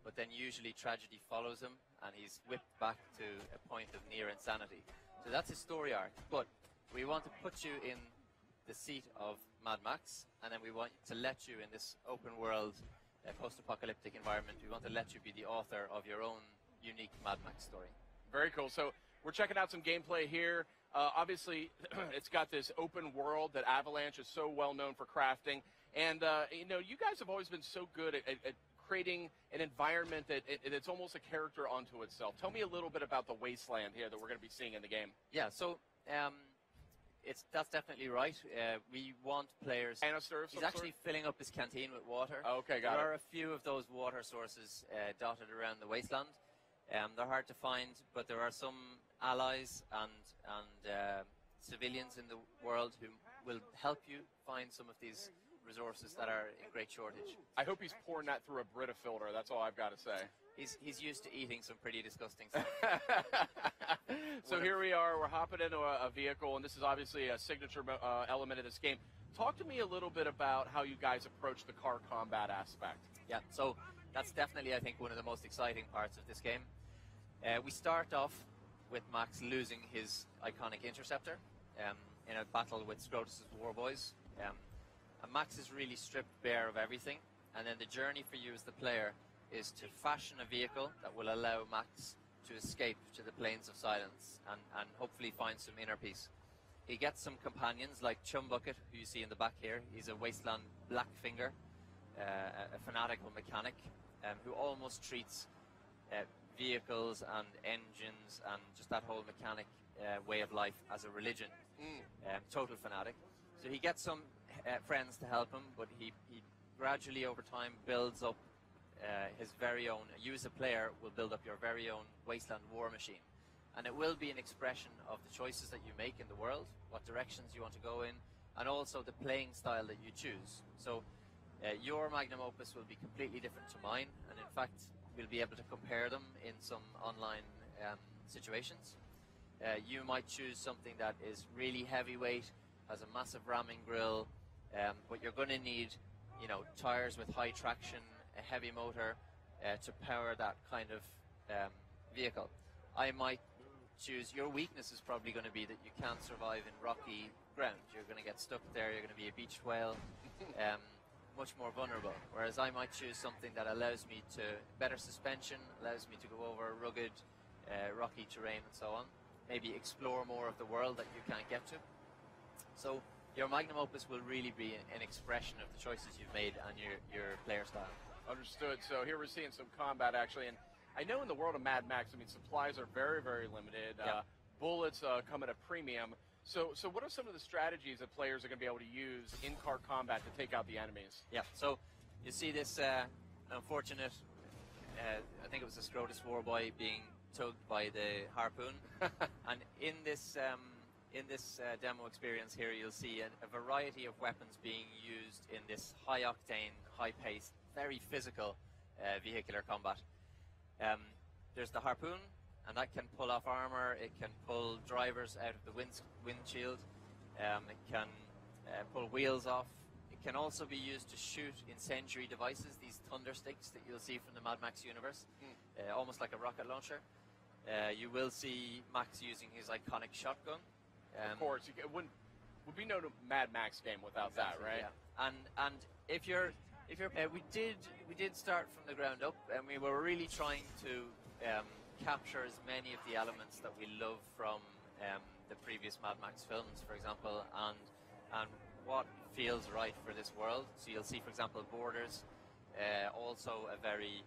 but then usually tragedy follows him, and he's whipped back to a point of near insanity. So that's his story arc. But we want to put you in the seat of Mad Max, and then we want to let you in this open world, post-apocalyptic environment. We want to let you be the author of your own unique Mad Max story. Very cool. So we're checking out some gameplay here. Obviously, it's got this open world that Avalanche is so well known for crafting. And, you know, you guys have always been so good at creating an environment that it's almost a character unto itself. Tell me a little bit about the wasteland here that we're going to be seeing in the game. Yeah, so that's definitely right. We want players... Canister of some He's actually sort? Filling up his canteen with water. Okay, got it. There are a few of those water sources dotted around the wasteland. They're hard to find, but there are some allies and civilians in the world who will help you find some of these resources that are in great shortage. I hope he's pouring that through a Brita filter. That's all I've got to say. He's used to eating some pretty disgusting stuff. So here we are. We're hopping into a vehicle, and this is obviously a signature element of this game. Talk to me a little bit about how you guys approach the car combat aspect. Yeah, so that's definitely, I think, one of the most exciting parts of this game. We start off with Max losing his iconic interceptor in a battle with Scrotus's Warboys. And Max is really stripped bare of everything, and then the journey for you as the player is to fashion a vehicle that will allow Max to escape to the plains of silence and hopefully find some inner peace. He gets some companions like Chumbucket, who you see in the back here. He's a wasteland Blackfinger, a fanatical mechanic who almost treats vehicles and engines and just that whole mechanic way of life as a religion. Total fanatic. So he gets some friends to help him, but he gradually over time builds up his very own, you as a player will build up your very own wasteland war machine. And it will be an expression of the choices that you make in the world, what directions you want to go in, and also the playing style that you choose. So your magnum opus will be completely different to mine, and in fact we'll be able to compare them in some online situations. You might choose something that is really heavyweight, has a massive ramming grille, but you're going to need, you know, tires with high traction, a heavy motor to power that kind of vehicle. I might choose, your weakness is probably going to be that you can't survive in rocky ground. You're going to get stuck there, you're going to be a beach whale, much more vulnerable. Whereas I might choose something that allows me to, better suspension, allows me to go over rugged, rocky terrain and so on. Maybe explore more of the world that you can't get to. So your magnum opus will really be an expression of the choices you've made and your player style. Understood. So here we're seeing some combat actually, and I know in the world of Mad Max, I mean, supplies are very, very limited. Yeah. Bullets come at a premium. So what are some of the strategies that players are going to be able to use in car combat to take out the enemies? Yeah. So you see this unfortunate, I think it was a Scrotus Warboy being tugged by the harpoon, and in this demo experience here, you'll see a variety of weapons being used in this high-octane, high-paced, very physical vehicular combat. There's the harpoon, and that can pull off armor. It can pull drivers out of the windshield. It can pull wheels off. It can also be used to shoot incendiary devices, these thunder sticks that you'll see from the Mad Max universe, almost like a rocket launcher. You will see Max using his iconic shotgun. Of course, it would be no Mad Max game without that, right? Yeah. And if you're we did start from the ground up, and we were really trying to capture as many of the elements that we love from the previous Mad Max films, for example, and what feels right for this world. So you'll see, for example, borders, also a very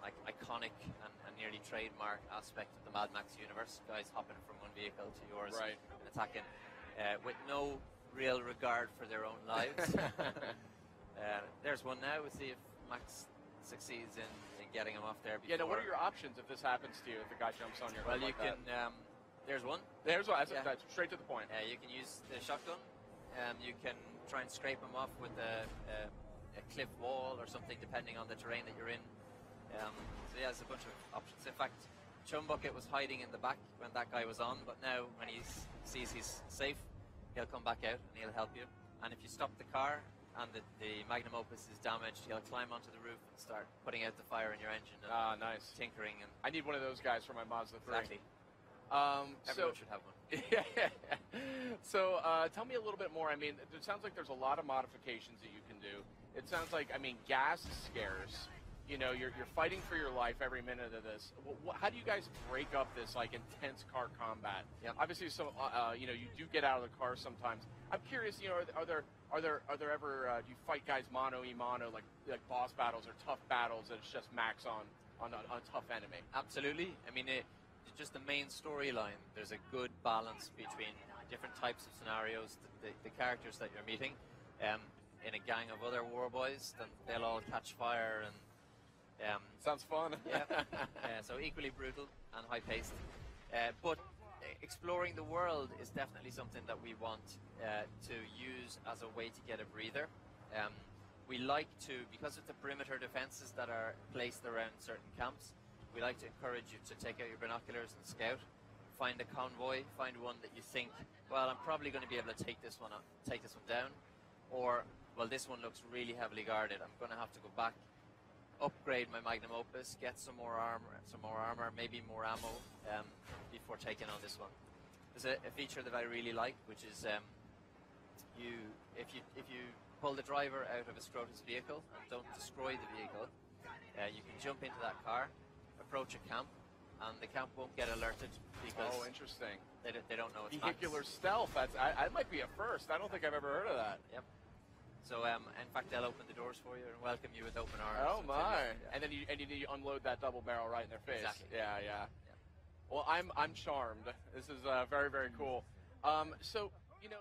like iconic and nearly trademark aspect of the Mad Max universe. Guys hopping from one vehicle to yours, right, and attacking with no real regard for their own lives. There's one now. We'll see if Max succeeds in getting him off there. Yeah, now what are your options if this happens to you, if the guy jumps on your Well, head you like can, that? There's one. There's one, that's straight to the point. You can use the shotgun. You can try and scrape him off with a cliff wall or something, depending on the terrain that you're in. So yeah, there's a bunch of options. In fact, Chumbucket was hiding in the back when that guy was on, but now when he sees he's safe, he'll come back out and he'll help you. And if you stop the car, and the magnum opus is damaged, he'll climb onto the roof and start putting out the fire in your engine. And nice. Tinkering. And I need one of those guys for my Mazda 3. Exactly. Everyone should have one. Yeah. So tell me a little bit more. I mean, it sounds like there's a lot of modifications that you can do. It sounds like, I mean, gas is scarce. You know, you're fighting for your life every minute of this. How do you guys break up this like intense car combat? Yep. Obviously, so you know, you do get out of the car sometimes. I'm curious, you know, are there ever do you fight guys mano a mano, like boss battles or tough battles that it's just max on a tough enemy? Absolutely. I mean, it's just the main storyline. There's a good balance between different types of scenarios, the characters that you're meeting. In a gang of other war boys, then they'll all catch fire and. Sounds fun. Yeah. So equally brutal and high-paced. But exploring the world is definitely something that we want to use as a way to get a breather. We like to, because of the perimeter defenses that are placed around certain camps, we like to encourage you to take out your binoculars and scout. Find a convoy, find one that you think, well, I'm probably going to be able to take this one down. Or, well, this one looks really heavily guarded. I'm going to have to go back, upgrade my magnum opus, get some more armor, maybe more ammo before taking on this one. There's a feature that I really like, which is if you pull the driver out of a Scrotus vehicle and don't destroy the vehicle, you can jump into that car, approach a camp, and the camp won't get alerted because interesting. They don't know it's vehicular stealth. I might be a first. I don't think I've ever heard of that. Yep. So, in fact, they'll open the doors for you and welcome you with open arms. Oh my! And then you need to unload that double barrel right in their face. Exactly. Yeah. Well, I'm charmed. This is very, very cool. So, you know.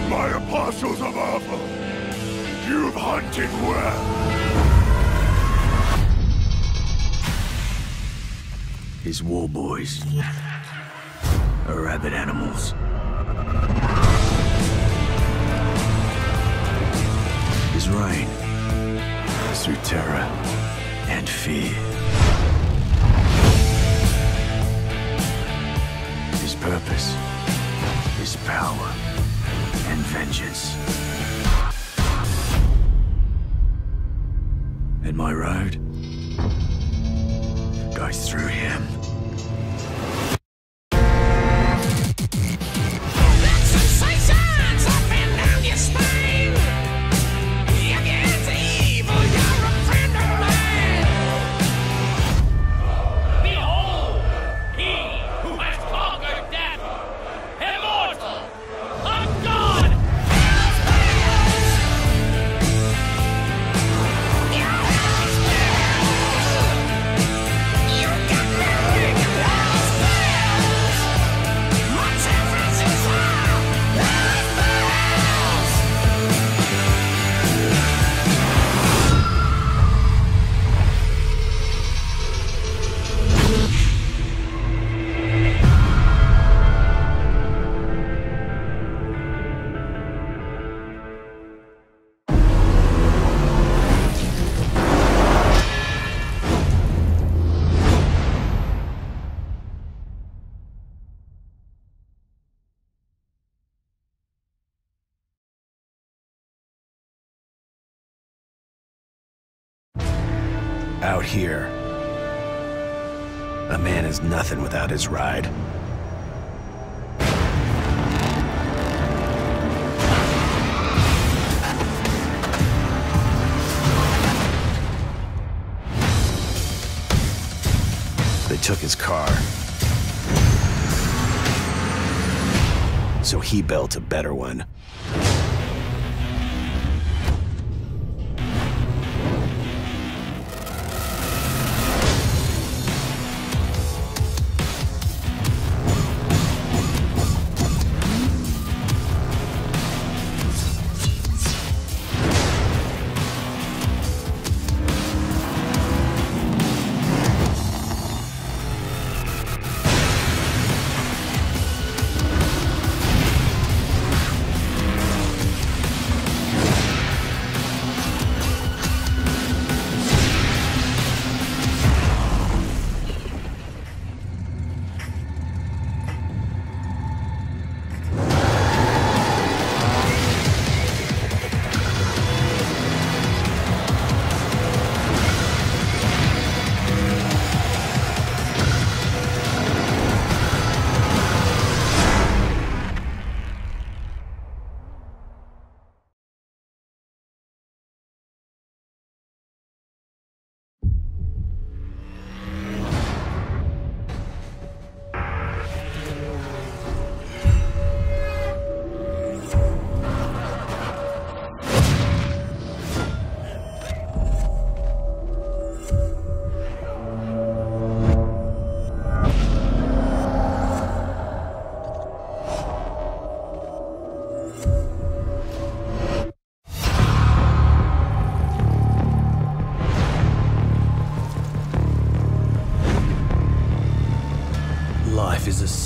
My apostles of Ava, you've hunted well. His war boys are rabid animals. His reign is through terror and fear. His purpose is power and vengeance. And my road goes through him. Out here, a man is nothing without his ride. They took his car, so he built a better one.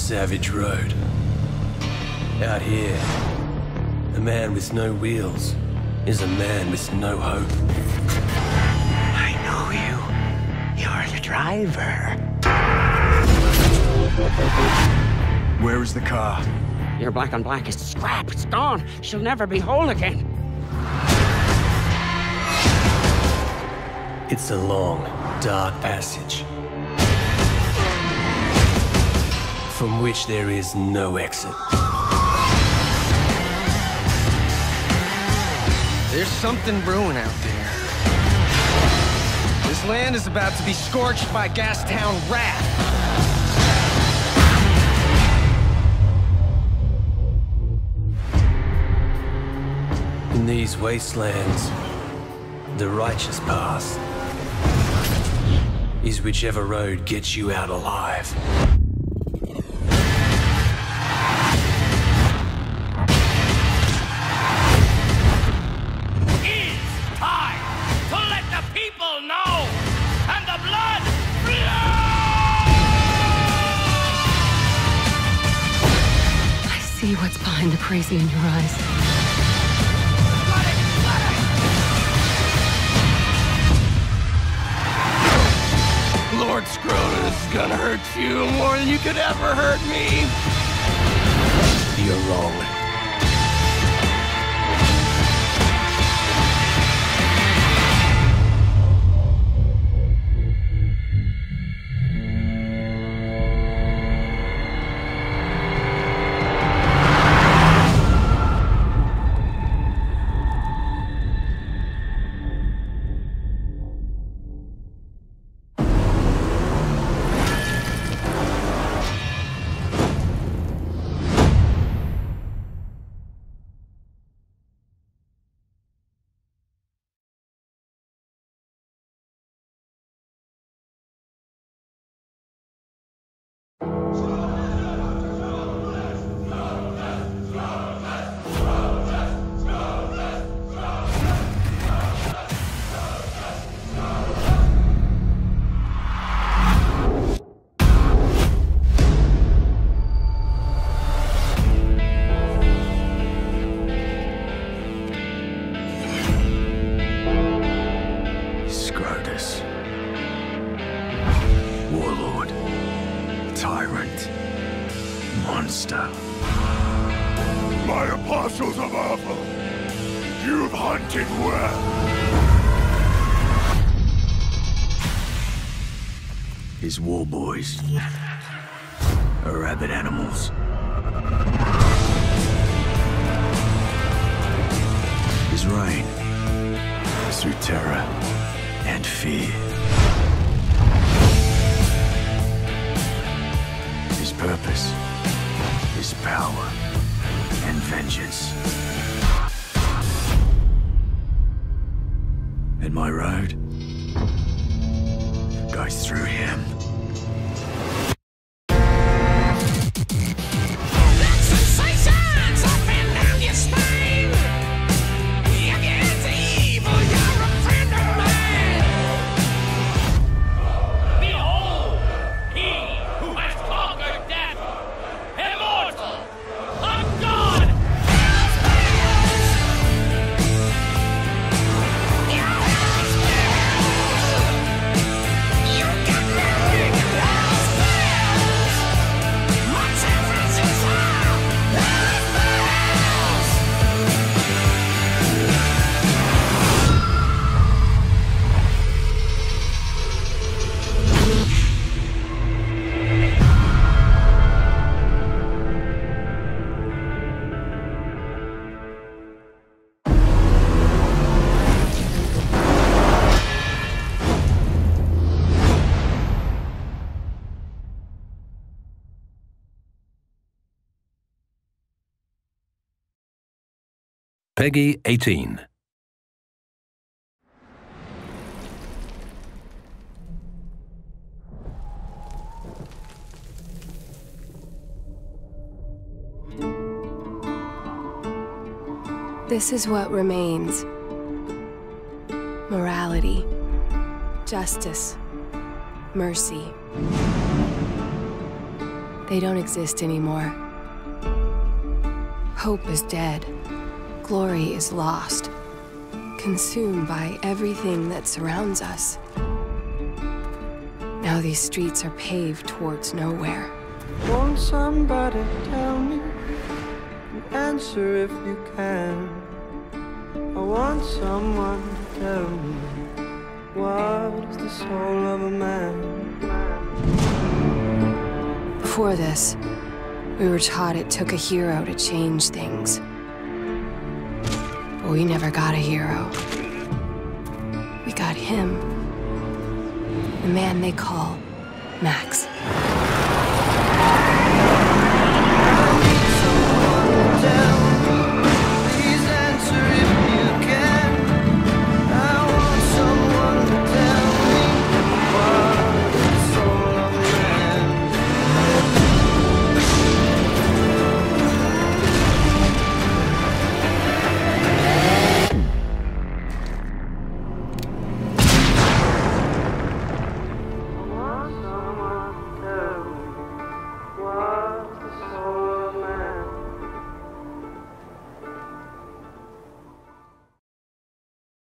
savage road. Out here, a man with no wheels is a man with no hope. I know you. You're the driver. Where is the car? Your black on black is scrap. It's gone. She'll never be whole again. It's a long, dark passage from which there is no exit. There's something brewing out there. This land is about to be scorched by Gastown wrath. In these wastelands, the righteous path is whichever road gets you out alive. It's time to let the people know, and the blood flow! I see what's behind the crazy in your eyes. Lord Scrotus is gonna hurt you more than you could ever hurt me. You're wrong. My apostles of Avalanche, you've hunted well. His war boys are rabid animals. His reign is through terror and fear. His purpose is power and vengeance. And my road goes through him. Peggy 18. This is what remains. Morality, justice, mercy. They don't exist anymore. Hope is dead. Glory is lost. Consumed by everything that surrounds us. Now these streets are paved towards nowhere. Won't somebody tell me an answer if you can? I want someone to tell me what is the soul of a man? Before this, we were taught it took a hero to change things. But we never got a hero. We got him. The man they call Max.